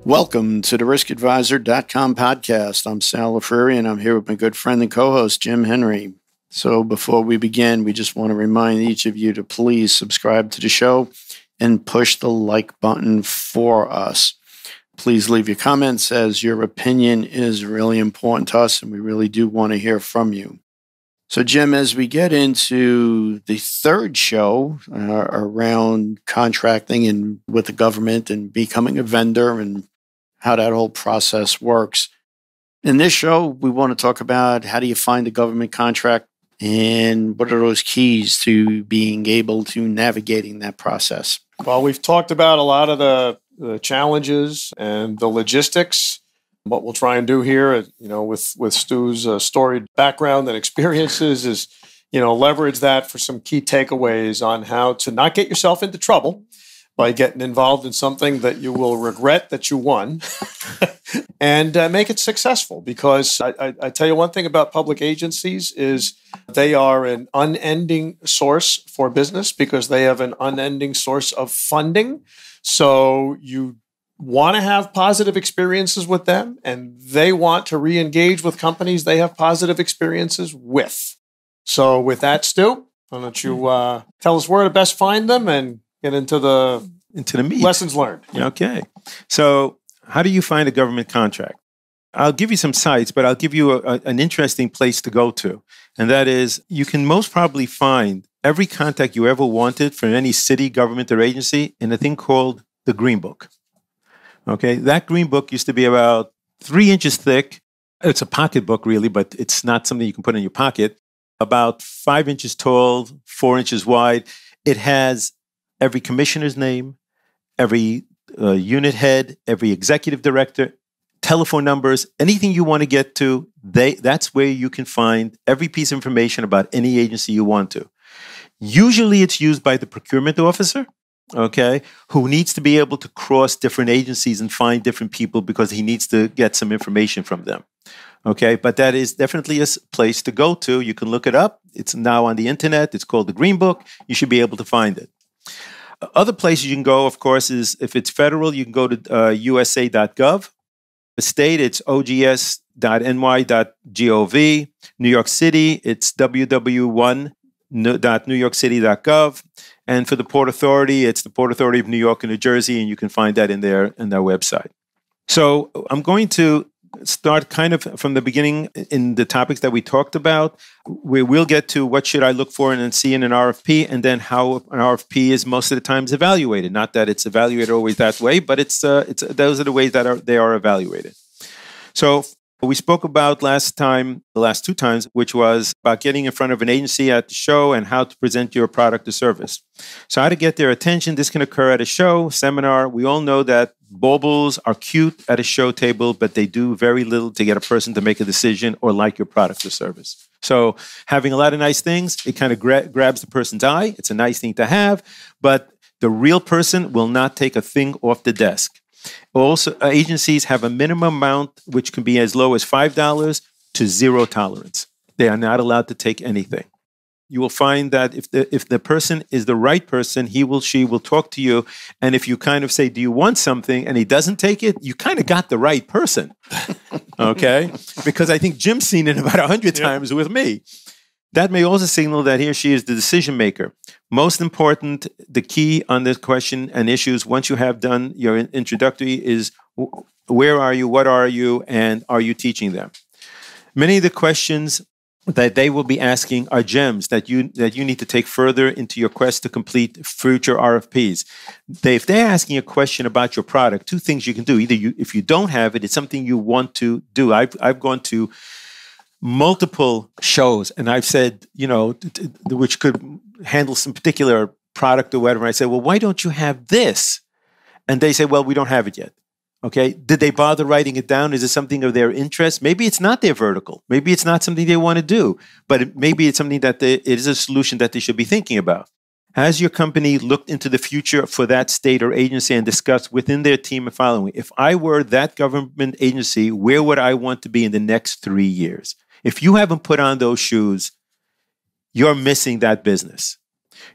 Welcome to the riskadvisor.com podcast. I'm Sal Lafreri, and I'm here with my good friend and co-host, Jim Henry. So before we begin, we just want to remind each of you to please subscribe to the show and push the like button for us. Please leave your comments, as your opinion is really important to us, and we really do want to hear from you. So, Jim, as we get into the third show around contracting and with the government and becoming a vendor and how that whole process works, in this show, we want to talk about how do you find a government contract and what are those keys to being able to navigating that process. Well, we've talked about a lot of the challenges and the logistics. What we'll try and do here, with Stu's storied background and experiences is, leverage that for some key takeaways on how to not get yourself into trouble by getting involved in something that you will regret that you won and make it successful. Because I tell you one thing about public agencies is they are an unending source for business because they have an unending source of funding. So you want to have positive experiences with them, and they want to re-engage with companies they have positive experiences with. So with that, Stu, why don't you tell us where to best find them and get into the meat. Lessons learned. Okay. So how do you find a government contract? I'll give you some sites, but I'll give you an interesting place to go to. And that is, you can most probably find every contact you ever wanted from any city, government, or agency in a thing called the Green Book. Okay. That Green Book used to be about 3 inches thick. It's a pocket book, really, but it's not something you can put in your pocket. About 5 inches tall, 4 inches wide. It has every commissioner's name, every unit head, every executive director, telephone numbers, anything you want to get to, that's where you can find every piece of information about any agency you want to. Usually it's used by the procurement officer, okay, who needs to be able to cross different agencies and find different people because he needs to get some information from them. Okay, but that is definitely a place to go to. You can look it up. It's now on the internet. It's called the Green Book. You should be able to find it. Other places you can go, of course, is if it's federal, you can go to usa.gov. The state, it's ogs.ny.gov. New York City, it's www.1.newyorkcity.gov. And for the Port Authority, it's the Port Authority of New York and New Jersey, and you can find that in their website. So I'm going to start kind of from the beginning in the topics that we talked about. We will get to what should I look for and see in an RFP, and then how an RFP is most of the times evaluated. Not that it's evaluated always that way, but it's those are the ways that they are evaluated. So we spoke about the last 2 times, which was about getting in front of an agency at the show and how to present your product or service. So how to get their attention. This can occur at a show, seminar. We all know that baubles are cute at a show table, but they do very little to get a person to make a decision or like your product or service. So having a lot of nice things, it kind of grabs the person's eye. It's a nice thing to have, but the real person will not take a thing off the desk. Also, agencies have a minimum amount, which can be as low as $5 to zero tolerance. They are not allowed to take anything. You will find that if the person is the right person, she will talk to you. And if you kind of say, do you want something? And he doesn't take it, you kind of got the right person. Okay? Because I think Jim's seen it about 100 times with me. That may also signal that he or she is the decision maker. Most important, the key on this question and issues, once you have done your introductory, is where are you, what are you, and are you teaching them? Many of the questions that they will be asking are gems that you need to take further into your quest to complete future RFPs. If they're asking a question about your product, 2 things you can do. Either if you don't have it, it's something you want to do. I've gone to multiple shows and I've said, which could handle some particular product or whatever. I say, well, why don't you have this? And they say, well, we don't have it yet. Okay. Did they bother writing it down? Is it something of their interest? Maybe it's not their vertical. Maybe it's not something they want to do, but maybe it's something that it is a solution that they should be thinking about. Has your company looked into the future for that state or agency and discussed within their team the following? If I were that government agency, where would I want to be in the next 3 years? If you haven't put on those shoes, you're missing that business.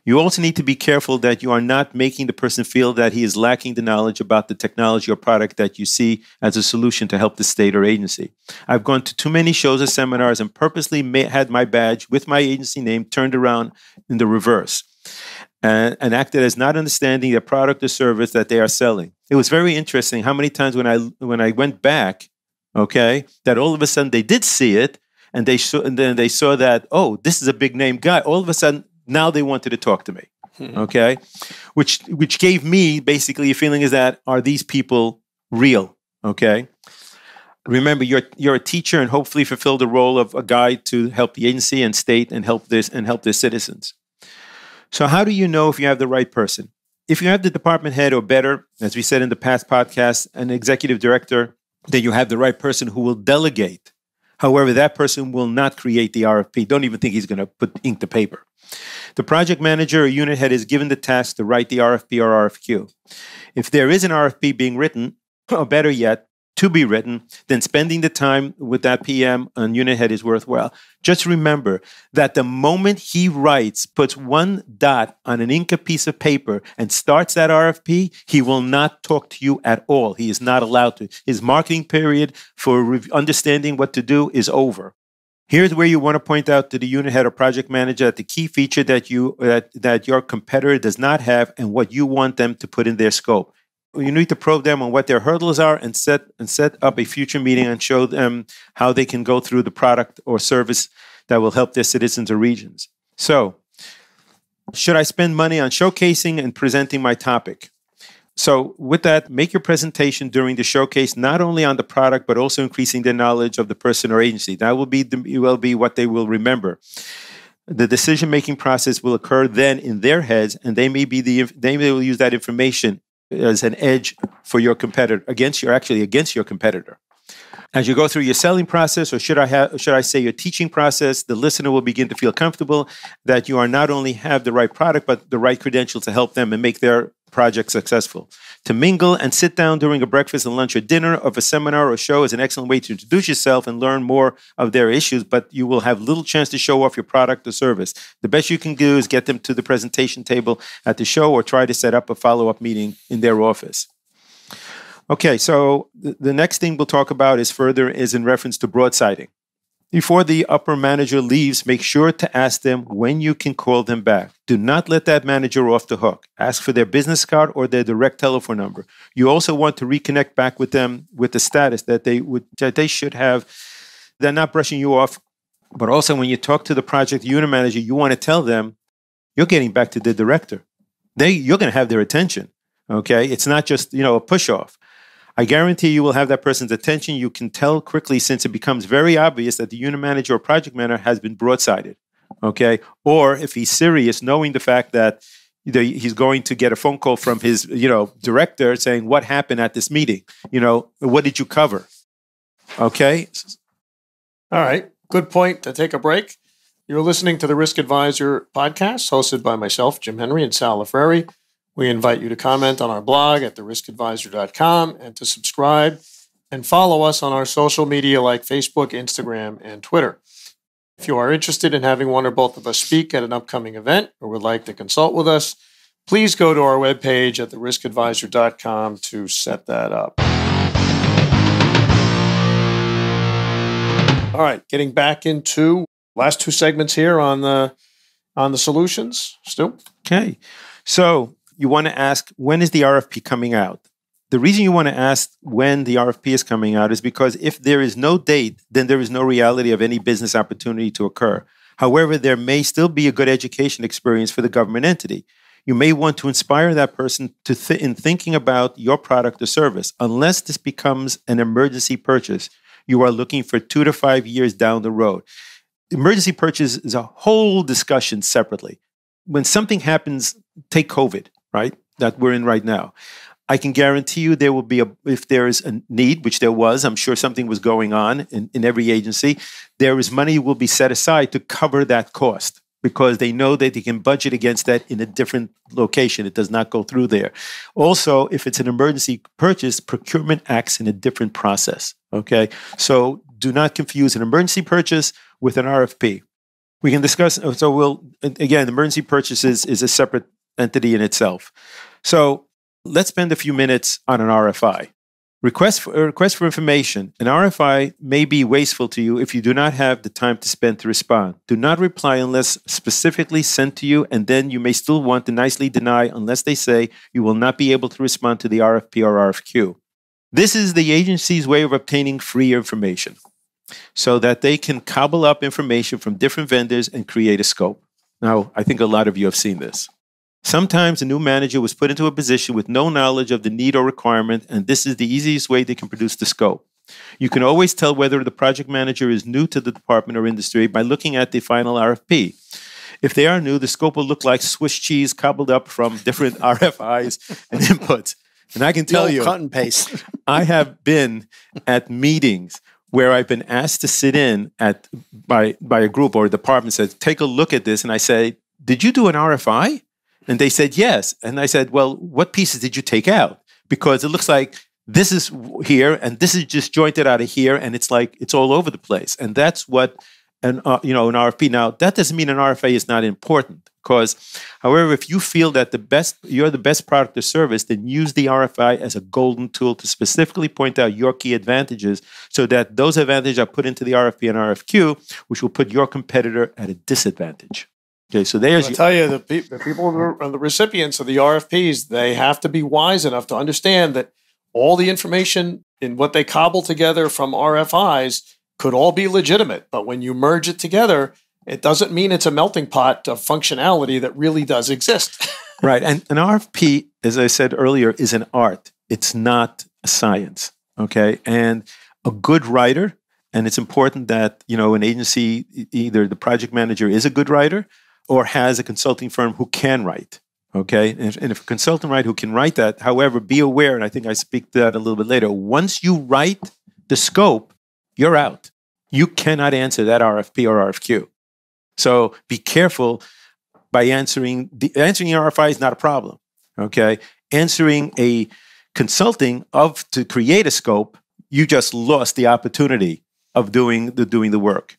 You also need to be careful that you are not making the person feel that he is lacking the knowledge about the technology or product that you see as a solution to help the state or agency. I've gone to too many shows or seminars and purposely had my badge with my agency name turned around in the reverse and acted as not understanding the product or service that they are selling. It was very interesting how many times when I went back, okay, that all of a sudden they did see it and then they saw that, oh, this is a big name guy. All of a sudden, now they wanted to talk to me, okay, which gave me basically a feeling is that, are these people real, okay? Remember, you're a teacher and hopefully fulfill the role of a guide to help the agency and state and help their citizens. So how do you know if you have the right person? If you have the department head or better, as we said in the past podcast, an executive director, then you have the right person who will delegate. However, that person will not create the RFP. Don't even think he's going to put ink to paper. The project manager or unit head is given the task to write the RFP or RFQ. If there is an RFP being written, or better yet, to be written, then spending the time with that PM and unit head is worthwhile. Just remember that the moment he writes, puts one dot on an Inca piece of paper and starts that RFP, he will not talk to you at all. He is not allowed to. His marketing period for understanding what to do is over. Here's where you want to point out to the unit head or project manager that the key feature that your competitor does not have and what you want them to put in their scope. You need to probe them on what their hurdles are and set up a future meeting and show them how they can go through the product or service that will help their citizens or regions. So, should I spend money on showcasing and presenting my topic? So with that, make your presentation during the showcase not only on the product, but also increasing their knowledge of the person or agency. That will be what they will remember. The decision-making process will occur then in their heads, and they will use that information as an edge for your competitor, against your competitor. As you go through your selling process, or should I say your teaching process, the listener will begin to feel comfortable that you are not only have the right product, but the right credentials to help them and make their project successful. To mingle and sit down during a breakfast and lunch or dinner of a seminar or show is an excellent way to introduce yourself and learn more of their issues, but you will have little chance to show off your product or service. The best you can do is get them to the presentation table at the show or try to set up a follow-up meeting in their office. Okay, so the next thing we'll talk about is in reference to broadsiding. Before the upper manager leaves, make sure to ask them when you can call them back. Do not let that manager off the hook. Ask for their business card or their direct telephone number. You also want to reconnect back with them with the status that they should have. They're not brushing you off, but also when you talk to the project unit manager, you want to tell them you're getting back to the director. You're going to have their attention. Okay, it's not just a push off. I guarantee you will have that person's attention. You can tell quickly since it becomes very obvious that the unit manager or project manager has been broadsided, okay? Or if he's serious, knowing the fact that he's going to get a phone call from his director saying, what happened at this meeting? What did you cover? Okay? All right. Good point to take a break. You're listening to the Risk Advisor podcast hosted by myself, Jim Henry, and Sal Lafreri. We invite you to comment on our blog at theriskadvisor.com and to subscribe and follow us on our social media like Facebook, Instagram, and Twitter. If you are interested in having one or both of us speak at an upcoming event or would like to consult with us, please go to our webpage at theriskadvisor.com to set that up. All right, getting back into last two segments here on the solutions. Stu? Okay, so you want to ask, when is the RFP coming out? The reason you want to ask when the RFP is coming out is because if there is no date, then there is no reality of any business opportunity to occur. However, there may still be a good education experience for the government entity. You may want to inspire that person in thinking about your product or service. Unless this becomes an emergency purchase, you are looking for 2 to 5 years down the road. Emergency purchase is a whole discussion separately. When something happens, take COVID, right, that we're in right now. I can guarantee you there will be if there is a need, which there was, I'm sure something was going on in every agency, money will be set aside to cover that cost because they know that they can budget against that in a different location. It does not go through there. Also, if it's an emergency purchase, procurement acts in a different process, okay? So do not confuse an emergency purchase with an RFP. We can discuss. So again, emergency purchases is a separate entity in itself. So let's spend a few minutes on an RFI. Request for information. An RFI may be wasteful to you if you do not have the time to spend to respond. Do not reply unless specifically sent to you, and then you may still want to nicely deny unless they say you will not be able to respond to the RFP or RFQ. This is the agency's way of obtaining free information so that they can cobble up information from different vendors and create a scope. Now, I think a lot of you have seen this. Sometimes a new manager was put into a position with no knowledge of the need or requirement, and this is the easiest way they can produce the scope. You can always tell whether the project manager is new to the department or industry by looking at the final RFP. If they are new, the scope will look like Swiss cheese cobbled up from different RFIs and inputs. And I can tell you, cut and paste. I have been at meetings where I've been asked to sit in by a group or a department, said, take a look at this. And I say, did you do an RFI? And they said, yes. And I said, well, what pieces did you take out? Because it looks like this is here and this is just jointed out of here. And it's like, it's all over the place. And that's what an RFP. Now, that doesn't mean an RFA is not important. Because, however, if you feel that you're the best product or service, then use the RFI as a golden tool to specifically point out your key advantages so that those advantages are put into the RFP and RFQ, which will put your competitor at a disadvantage. Okay, so there's. I'll tell you, the people who are the recipients of the RFPs, they have to be wise enough to understand that all the information in what they cobble together from RFIs could all be legitimate. But when you merge it together, it doesn't mean it's a melting pot of functionality that really does exist. Right. And an RFP, as I said earlier, is an art. It's not a science. Okay. And a good writer, and it's important that, an agency, either the project manager is a good writer or has a consulting firm who can write. Okay. And if a consultant who can write that, however, be aware, and I think I speak to that a little bit later, once you write the scope, you're out. You cannot answer that RFP or RFQ. So be careful by answering RFI is not a problem. Okay. Answering a consulting to create a scope, you just lost the opportunity of doing the work.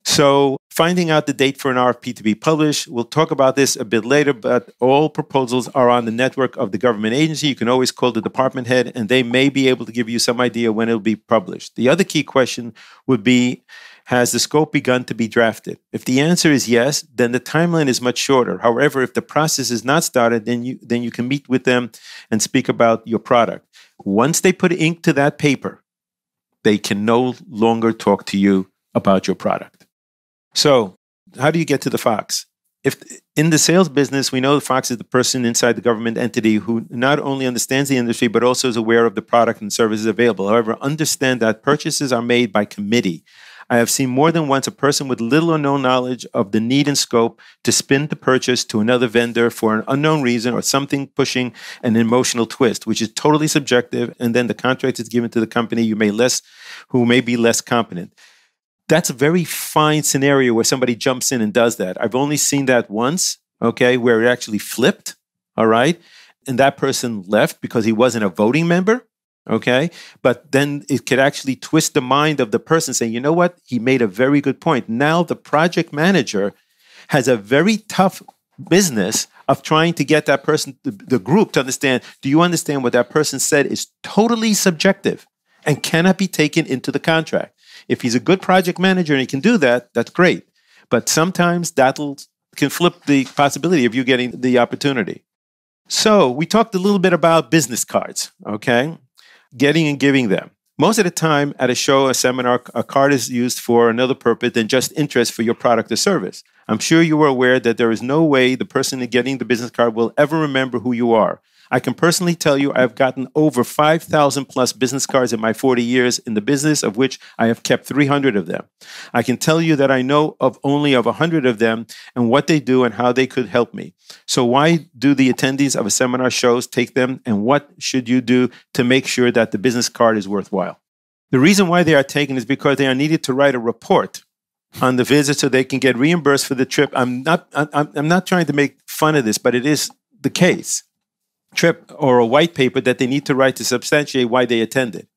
So finding out the date for an RFP to be published, we'll talk about this a bit later, but all proposals are on the network of the government agency. You can always call the department head and they may be able to give you some idea when it'll be published. The other key question would be, has the scope begun to be drafted? If the answer is yes, then the timeline is much shorter. However, if the process is not started, then you can meet with them and speak about your product. Once they put ink to that paper, they can no longer talk to you about your product. So how do you get to the Fox? If in the sales business, we know the Fox is the person inside the government entity who not only understands the industry, but also is aware of the product and services available. However, understand that purchases are made by committee. I have seen more than once a person with little or no knowledge of the need and scope to spin the purchase to another vendor for an unknown reason or something pushing an emotional twist, which is totally subjective, and then the contract is given to the company who may be less competent. That's a very fine scenario where somebody jumps in and does that. I've only seen that once, okay, where it actually flipped, all right? And that person left because he wasn't a voting member, okay? But then it could actually twist the mind of the person saying, you know what? He made a very good point. Now the project manager has a very tough business of trying to get that person, the group, to understand, do you understand what that person said is totally subjective and cannot be taken into the contract? If he's a good project manager and he can do that, that's great. But sometimes can flip the possibility of you getting the opportunity. So we talked a little bit about business cards, okay? Getting and giving them. Most of the time at a show, a seminar, a card is used for another purpose than just interest for your product or service. I'm sure you are aware that there is no way the person getting the business card will ever remember who you are. I can personally tell you I've gotten over 5,000 plus business cards in my 40 years in the business, of which I have kept 300 of them. I can tell you that I know of only 100 of them and what they do and how they could help me. So why do the attendees of a seminar shows take them, and what should you do to make sure that the business card is worthwhile? The reason why they are taken is because they are needed to write a report on the visit so they can get reimbursed for the trip. I'm not trying to make fun of this, but it is the case. Trip or a white paper that they need to write to substantiate why they attended.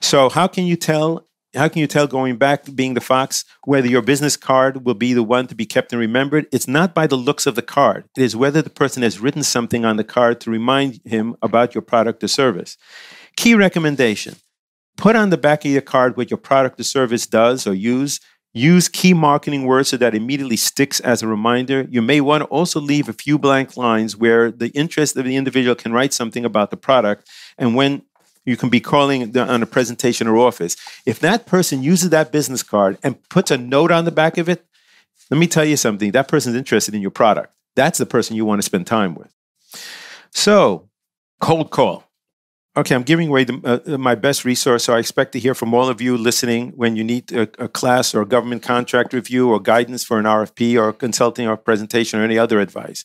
So how can you tell How can you tell, going back to being the fox, whether your business card will be the one to be kept and remembered? It's not by the looks of the card. It is whether the person has written something on the card to remind him about your product or service. Key recommendation: put on the back of your card what your product or service does or use. Use key marketing words so that immediately sticks as a reminder. You may want to also leave a few blank lines where the interest of the individual can write something about the product, and when you can be calling on a presentation or office. If that person uses that business card and puts a note on the back of it, let me tell you something. That person's interested in your product. That's the person you want to spend time with. So, cold call. Okay, I'm giving away my best resource, so I expect to hear from all of you listening when you need a class or a government contract review or guidance for an RFP or consulting or presentation or any other advice.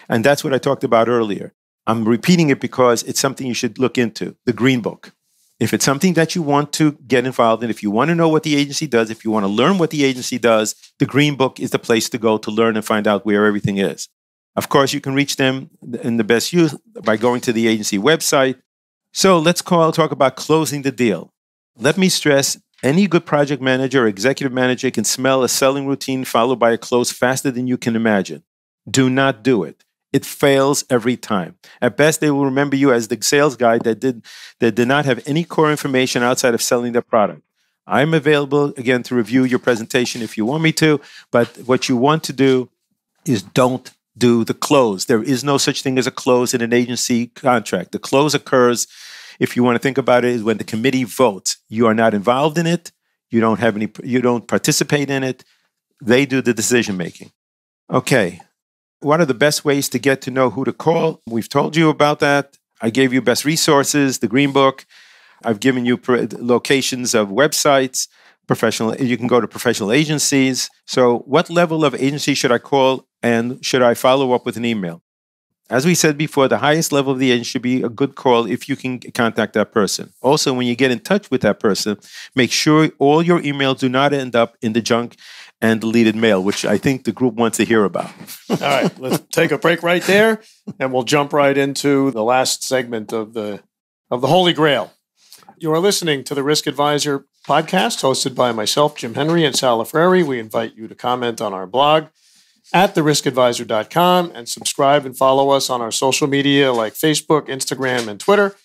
And that's what I talked about earlier. I'm repeating it because it's something you should look into, the Green Book. If it's something that you want to get involved in, if you want to know what the agency does, if you want to learn what the agency does, the Green Book is the place to go to learn and find out where everything is. Of course, you can reach them in the best use by going to the agency website. So let's talk about closing the deal. Let me stress, any good project manager or executive manager can smell a selling routine followed by a close faster than you can imagine. Do not do it. It fails every time. At best, they will remember you as the sales guy that did not have any core information outside of selling their product. I'm available, again, to review your presentation if you want me to, but what you want to do is don't do the close. There is no such thing as a close in an agency contract. The close occurs, if you want to think about it, is when the committee votes. You are not involved in it. You don't participate in it. They do the decision making. Okay. What are the best ways to get to know who to call? We've told you about that. I gave you best resources, the Green Book. I've given you locations of websites, you can go to professional agencies. So what level of agency should I call, and should I follow up with an email? As we said before, the highest level of the agency should be a good call if you can contact that person. Also, when you get in touch with that person, make sure all your emails do not end up in the junk and deleted mail, which I think the group wants to hear about. All right, let's take a break right there, and we'll jump right into the last segment of the Holy Grail. You are listening to the Risk Advisor podcast, hosted by myself, Jim Henry, and Sal Lafreri. We invite you to comment on our blog at theriskadvisor.com and subscribe and follow us on our social media like Facebook, Instagram, and Twitter.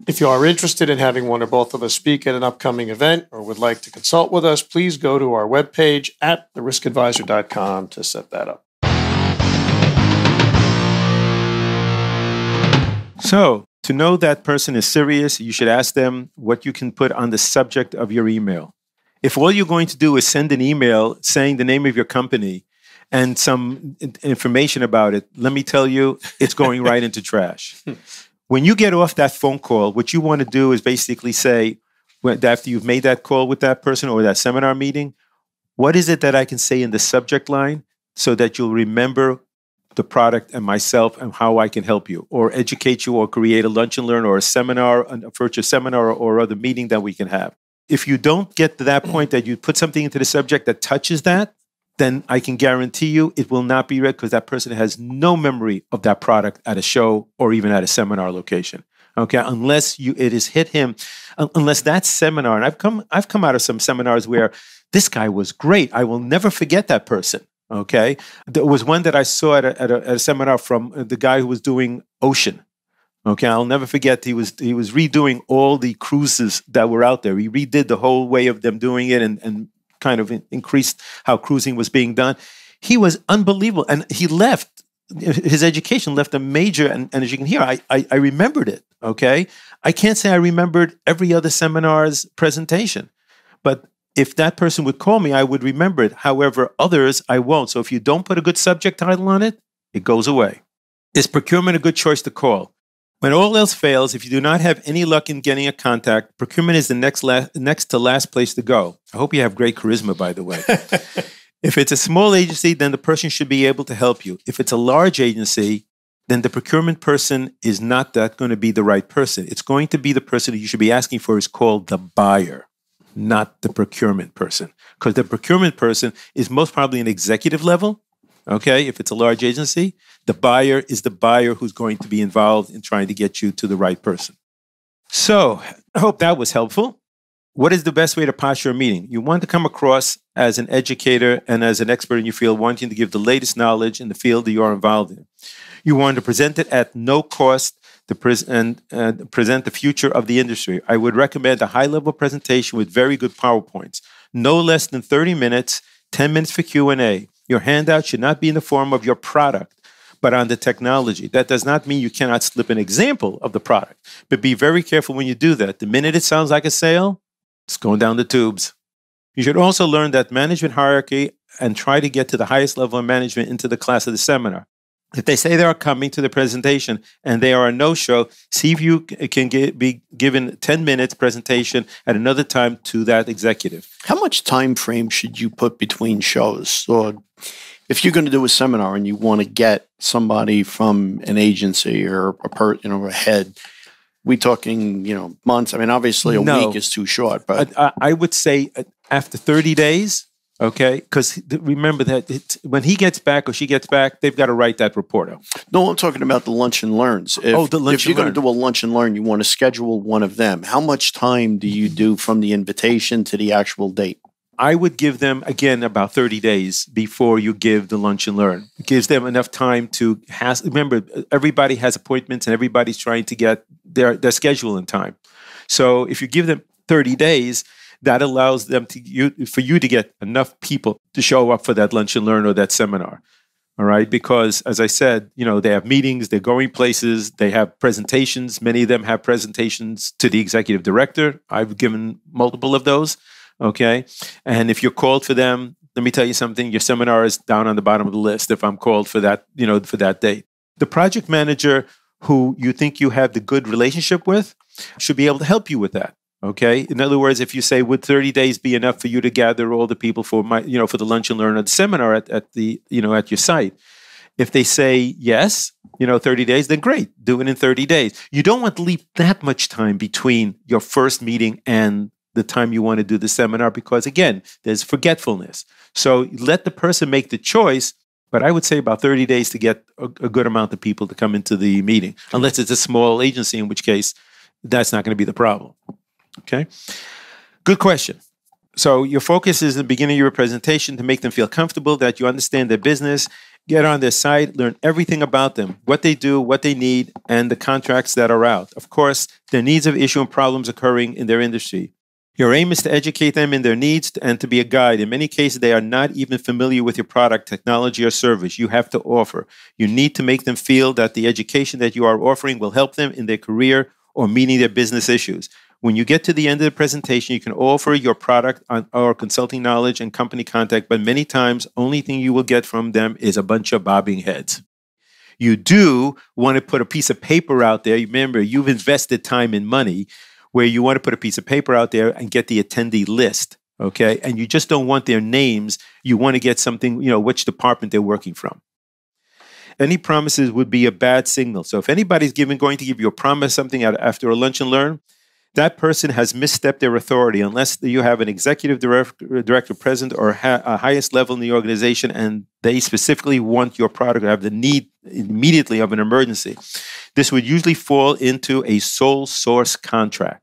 If you are interested in having one or both of us speak at an upcoming event or would like to consult with us, please go to our webpage at theriskadvisor.com to set that up. So, to know that person is serious, you should ask them what you can put on the subject of your email. If all you're going to do is send an email saying the name of your company and some information about it, let me tell you, it's going right into trash. When you get off that phone call, what you want to do is basically say, after you've made that call with that person or that seminar meeting, what is it that I can say in the subject line so that you'll remember the product and myself and how I can help you or educate you or create a lunch and learn or a seminar, a virtual seminar or other meeting that we can have. If you don't get to that point that you put something into the subject that touches that, then I can guarantee you it will not be read because that person has no memory of that product at a show or even at a seminar location. Okay, unless it has hit him, unless that seminar, and I've come out of some seminars where this guy was great. I will never forget that person. Okay, there was one that I saw at a seminar from the guy who was doing ocean. Okay, I'll never forget. He was redoing all the cruises that were out there. He redid the whole way of them doing it and kind of increased how cruising was being done. He was unbelievable, and he left. His education left a major, and as you can hear, I remembered it. Okay, I can't say I remembered every other seminar's presentation, but if that person would call me, I would remember it. However, others, I won't. So if you don't put a good subject title on it, it goes away. Is procurement a good choice to call? When all else fails, if you do not have any luck in getting a contact, procurement is the next to last place to go. I hope you have great charisma, by the way. If it's a small agency, then the person should be able to help you. If it's a large agency, then the procurement person is not going to be the right person. It's going to be the person that you should be asking for is called the buyer, not the procurement person. Because the procurement person is most probably an executive level. Okay, if it's a large agency, the buyer is the buyer who's going to be involved in trying to get you to the right person. So I hope that was helpful. What is the best way to posture a meeting? You want to come across as an educator and as an expert in your field, wanting to give the latest knowledge in the field that you are involved in. You want to present it at no cost to present the future of the industry. I would recommend a high-level presentation with very good PowerPoints. No less than 30 minutes, 10 minutes for Q&A. Your handout should not be in the form of your product, but on the technology. That does not mean you cannot slip an example of the product, but be very careful when you do that. The minute it sounds like a sale, it's going down the tubes. You should also learn that management hierarchy and try to get to the highest level of management into the class of the seminar. If they say they are coming to the presentation and they are a no-show, see if you can be given 10 minutes presentation at another time to that executive. How much time frame should you put between shows? Or if you're going to do a seminar and you want to get somebody from an agency or a head, we talking, months? I mean, obviously a week is too short, but I would say after 30 days, okay? Because remember that when he gets back or she gets back, they've got to write that report out. No, I'm talking about the lunch and learns. If you're going to do a lunch and learn, you want to schedule one of them. How much time do you do from the invitation to the actual date? I would give them, again, about 30 days before you give the lunch and learn. It gives them enough time to remember, everybody has appointments and everybody's trying to get their schedule in time. So if you give them 30 days, that allows them for you to get enough people to show up for that lunch and learn or that seminar. All right. Because as I said, they have meetings, they're going places, they have presentations. Many of them have presentations to the executive director. I've given multiple of those. Okay. And if you're called for them, let me tell you something, your seminar is down on the bottom of the list if I'm called for that, for that date. The project manager who you think you have the good relationship with should be able to help you with that. Okay. In other words, if you say, would 30 days be enough for you to gather all the people for for the lunch and learn or the seminar at your site? If they say yes, 30 days, then great. Do it in 30 days. You don't want to leave that much time between your first meeting and the time you want to do the seminar, because again, there's forgetfulness. So let the person make the choice, but I would say about 30 days to get a good amount of people to come into the meeting, unless it's a small agency, in which case that's not going to be the problem. Okay, good question. So your focus is in the beginning of your presentation to make them feel comfortable, that you understand their business, get on their site, learn everything about them, what they do, what they need, and the contracts that are out. Of course, their needs of issue and problems occurring in their industry. Your aim is to educate them in their needs and to be a guide. In many cases, they are not even familiar with your product, technology, or service you have to offer. You need to make them feel that the education that you are offering will help them in their career or meeting their business issues. When you get to the end of the presentation, you can offer your product or consulting knowledge and company contact, but many times, only thing you will get from them is a bunch of bobbing heads. You do want to put a piece of paper out there. Remember, you've invested time and money, where you want to put a piece of paper out there and get the attendee list, okay? And you just don't want their names. You want to get something, which department they're working from. Any promises would be a bad signal. So if anybody's going to give you a promise, something after a lunch and learn, that person has misstepped their authority unless you have an executive director present or a highest level in the organization and they specifically want your product or have the need immediately of an emergency. This would usually fall into a sole source contract.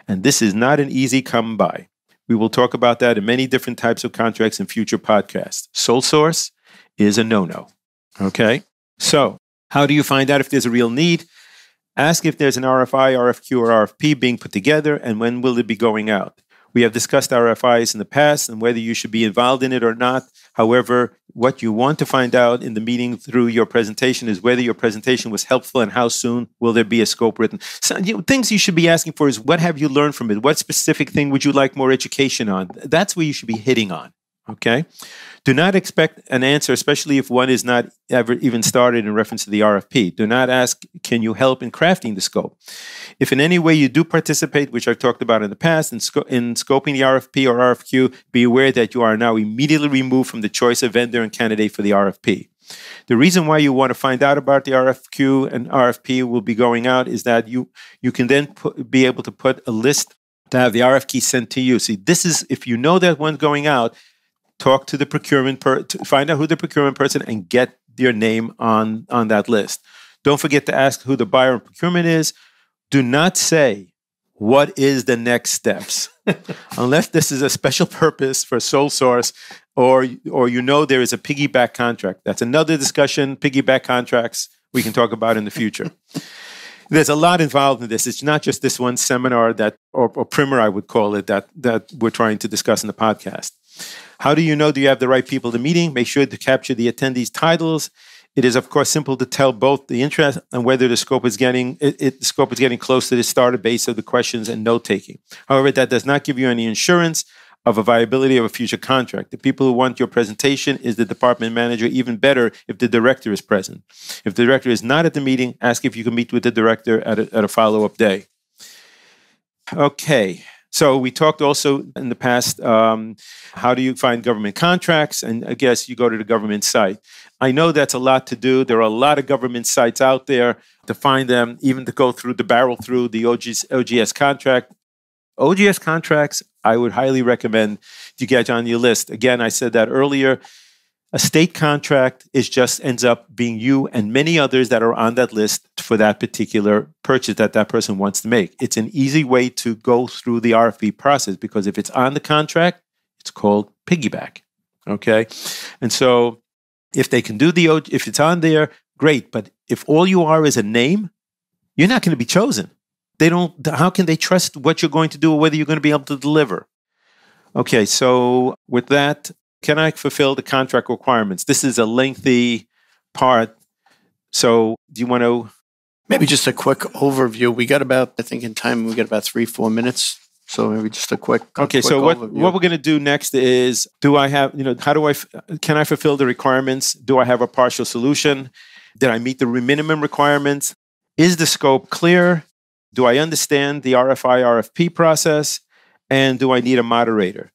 And this is not an easy come by. We will talk about that in many different types of contracts in future podcasts. Sole source is a no-no. Okay? So how do you find out if there's a real need? Ask if there's an RFI, RFQ, or RFP being put together, and when will it be going out? We have discussed RFIs in the past and whether you should be involved in it or not. However, what you want to find out in the meeting through your presentation is whether your presentation was helpful and how soon will there be a scope written. So, things you should be asking for is what have you learned from it? What specific thing would you like more education on? That's where you should be hitting on. Okay? Do not expect an answer, especially if one is not ever even started in reference to the RFP. Do not ask, can you help in crafting the scope? If in any way you do participate, which I've talked about in the past, in scoping the RFP or RFQ, be aware that you are now immediately removed from the choice of vendor and candidate for the RFP. The reason why you want to find out about the RFQ and RFP will be going out is that you can then be able to put a list to have the RFQ sent to you. See, this is, if you know that one's going out, talk to the procurement, find out who the procurement person and get your name on that list. Don't forget to ask who the buyer and procurement is. Do not say, what is the next steps? Unless this is a special purpose for sole source, or there is a piggyback contract. That's another discussion. Piggyback contracts we can talk about in the future. There's a lot involved in this. It's not just this one seminar or primer, I would call it, that we're trying to discuss in the podcast. How do you know do you have the right people at the meeting? Make sure to capture the attendees' titles. It is, of course, simple to tell both the interest and whether the scope is getting close to the starter base of the questions and note-taking. However, that does not give you any assurance of a viability of a future contract. The people who want your presentation is the department manager, even better if the director is present. If the director is not at the meeting, ask if you can meet with the director at a follow-up day. Okay. So we talked also in the past, how do you find government contracts? And I guess you go to the government site. I know that's a lot to do. There are a lot of government sites out there to find them, even to go through the OGS contract. OGS contracts, I would highly recommend you get on your list. Again, I said that earlier. A state contract ends up being you and many others that are on that list for that particular purchase that person wants to make. It's an easy way to go through the RFP process because if it's on the contract, it's called piggyback. Okay? And so if they can do if it's on there, great. But if all you are is a name, you're not going to be chosen. How can they trust what you're going to do or whether you're going to be able to deliver? Okay, so with that, can I fulfill the contract requirements? This is a lengthy part. So do you want to? Maybe just a quick overview. We got about 3-4 minutes. So maybe just a quick. Okay, so what we're going to do next is, can I fulfill the requirements? Do I have a partial solution? Did I meet the minimum requirements? Is the scope clear? Do I understand the RFI, RFP process? And do I need a moderator?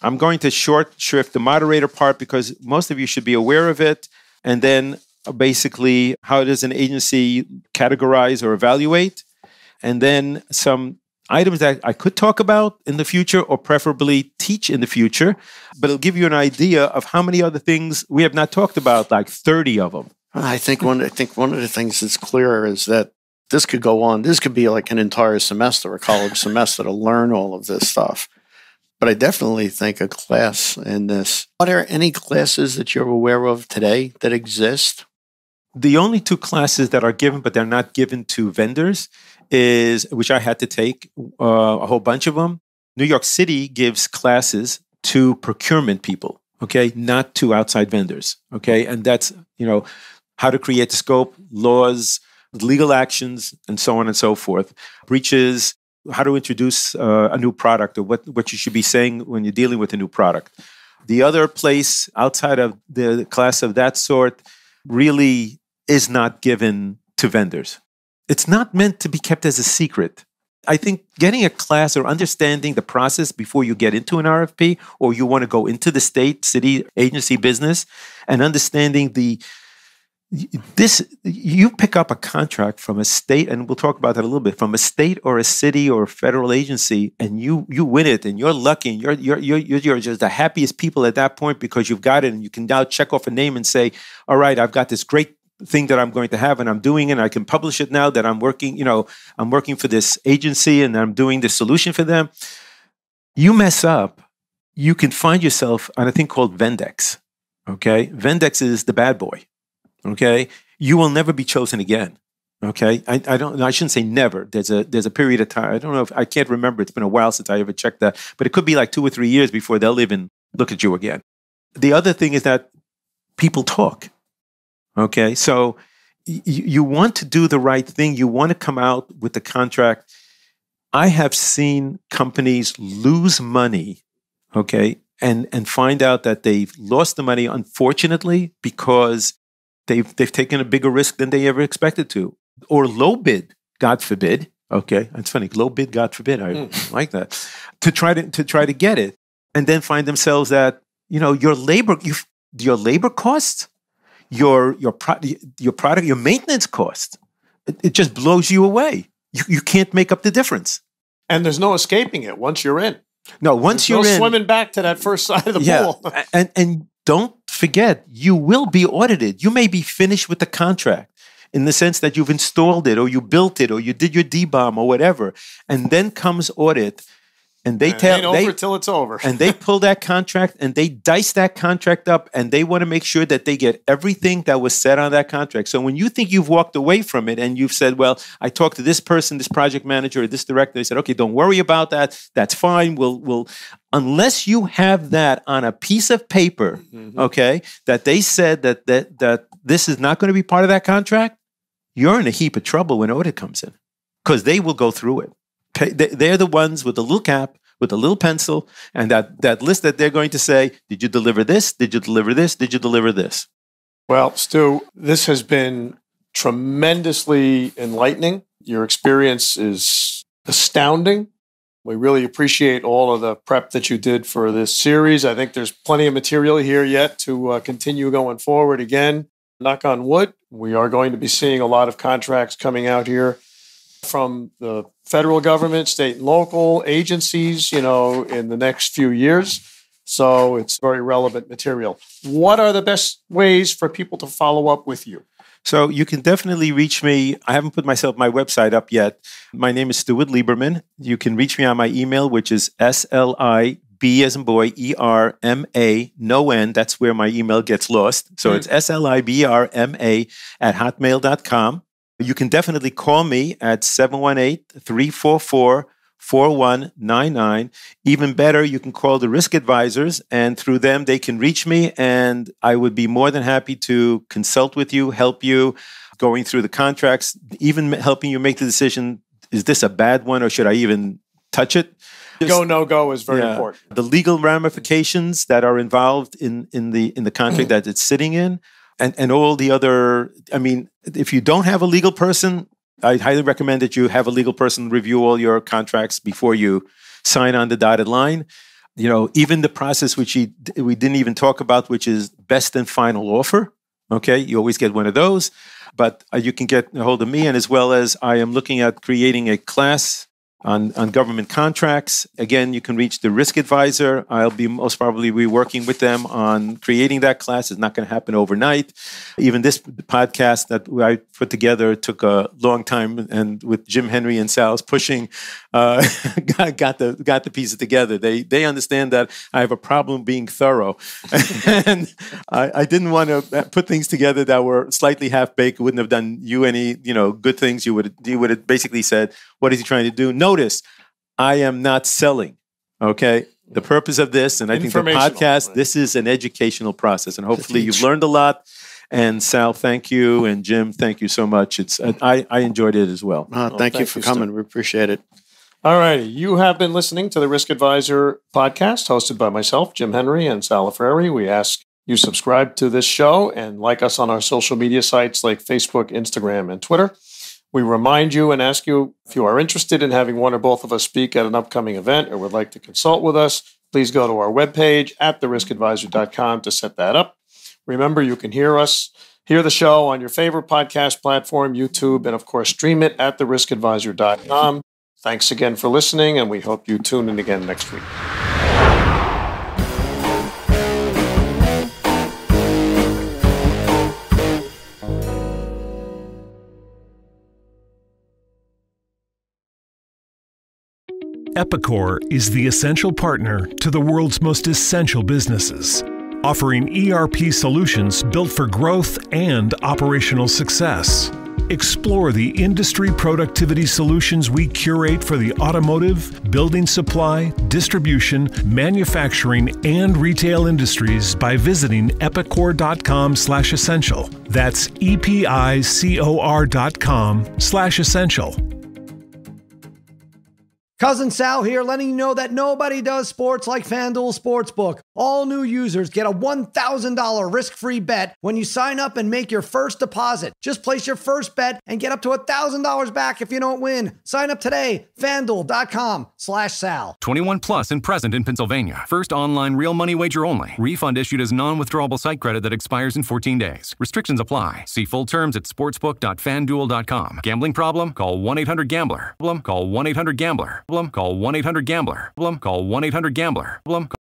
I'm going to short shrift the moderator part because most of you should be aware of it. And then basically, how does an agency categorize or evaluate? And then some items that I could talk about in the future or preferably teach in the future, but it'll give you an idea of how many other things we have not talked about, like 30 of them. I think one of the things that's clearer is that this could go on. This could be like an entire semester, a college semester to learn all of this stuff. But I definitely think a class in this. Are there any classes that you're aware of today that exist? The only 2 classes that are given, but they're not given to vendors, which I had to take a whole bunch of them. New York City gives classes to procurement people, okay, not to outside vendors, okay? And that's, how to create the scope, laws, legal actions, and so on and so forth. Breaches, how to introduce a new product or what you should be saying when you're dealing with a new product. The other place outside of the class of that sort really is not given to vendors. It's not meant to be kept as a secret. I think getting a class or understanding the process before you get into an RFP or you want to go into the state, city, agency business and understanding you pick up a contract from a state, and we'll talk about that a little bit, from a state or a city or a federal agency, and you win it, and you're lucky, and you're just the happiest people at that point because you've got it, and you can now check off a name and say, all right, I've got this great thing that I'm going to have, and I'm doing it, and I can publish it now that I'm working for this agency, and I'm doing this solution for them. You mess up, you can find yourself on a thing called Vendex. Okay, Vendex is the bad boy. Okay, you will never be chosen again. Okay, I shouldn't say never. There's a period of time. I don't know I can't remember. It's been a while since I ever checked that, but it could be like 2 or 3 years before they'll even look at you again. The other thing is that people talk. Okay, so you want to do the right thing. You want to come out with the contract. I have seen companies lose money. Okay, and find out that they've lost the money, unfortunately, because they've taken a bigger risk than they ever expected to, or low bid, God forbid. Okay, that's funny. Low bid, God forbid. I like that. To try to get it, and then find themselves that your labor costs, your product, your maintenance costs, it just blows you away. You can't make up the difference. And there's no escaping it once you're in. No, once you're in, swimming back to that first side of the pool. and don't forget, you will be audited. You may be finished with the contract. in the sense that you've installed it or you built it or you did your D-bomb or whatever. And then comes audit. And they tell it ain't over till it's over. And they pull that contract and they dice that contract up and they want to make sure that they get everything that was said on that contract. So when you think you've walked away from it and you've said, well, I talked to this person, this project manager, or this director, they said, okay, don't worry about that. That's fine. We'll unless you have that on a piece of paper, okay, that they said that this is not going to be part of that contract, you're in a heap of trouble when audit comes in because they will go through it. They're the ones with the little cap, with a little pencil, and that list that they're going to say, did you deliver this? Did you deliver this? Did you deliver this? Well, Stu, this has been tremendously enlightening. Your experience is astounding. We really appreciate all of the prep that you did for this series. I think there's plenty of material here yet to continue going forward. Again, knock on wood, we are going to be seeing a lot of contracts coming out here from the federal government, state and local agencies, in the next few years. So it's very relevant material. What are the best ways for people to follow up with you? So you can definitely reach me. I haven't put my website up yet. My name is Stewart Liberman. You can reach me on my email, which is SLIB as in boy, ERMA, no N. That's where my email gets lost. So it's SLIBRMA@hotmail.com. You can definitely call me at 718-344-4199. Even better, you can call the risk advisors, and through them, they can reach me, and I would be more than happy to consult with you, help you, going through the contracts, even helping you make the decision, is this a bad one, or should I even touch it? Go, no go is very important. The legal ramifications that are involved in the contract that it's sitting in, and all the other, if you don't have a legal person, I highly recommend that you have a legal person review all your contracts before you sign on the dotted line. Even the process which we didn't even talk about, which is best and final offer. Okay, you always get one of those, but you can get a hold of me, and as well as I am looking at creating a class on government contracts. Again, you can reach the risk advisor. I'll be most probably working with them on creating that class. It's not going to happen overnight. Even this podcast that I put together took a long time, and with Jim Henry and Sal's pushing, got the pieces together. They understand that I have a problem being thorough, and I didn't want to put things together that were slightly half baked. Wouldn't have done you any good things. You would have basically said, "What is he trying to do?" Notice, I am not selling, okay? The purpose of this, and I think the podcast, right, this is an educational process, and hopefully you've learned a lot. And Sal, thank you, and Jim, thank you so much. I enjoyed it as well. Thank you for coming. We appreciate it. All righty. You have been listening to the Risk Advisor podcast, hosted by myself, Jim Henry, and Sal Frary. We ask you subscribe to this show and like us on our social media sites like Facebook, Instagram, and Twitter. We remind you and ask you, if you are interested in having one or both of us speak at an upcoming event or would like to consult with us, please go to our webpage at theriskadvisor.com to set that up. Remember, you can hear the show on your favorite podcast platform, YouTube, and of course, stream it at theriskadvisor.com. Thanks again for listening, and we hope you tune in again next week. Epicor is the essential partner to the world's most essential businesses, offering ERP solutions built for growth and operational success. Explore the industry productivity solutions we curate for the automotive, building supply, distribution, manufacturing, and retail industries by visiting epicor.com/essential. That's EPICOR.com/essential. Cousin Sal here, letting you know that nobody does sports like FanDuel Sportsbook. All new users get a $1,000 risk-free bet when you sign up and make your first deposit. Just place your first bet and get up to $1,000 back if you don't win. Sign up today, FanDuel.com/Sal. 21 plus and present in Pennsylvania. First online real money wager only. Refund issued as non-withdrawable site credit that expires in 14 days. Restrictions apply. See full terms at sportsbook.fanduel.com. Gambling problem? Call 1-800-GAMBLER. Call 1-800-GAMBLER. Call 1-800-GAMBLER. Call 1-800-GAMBLER.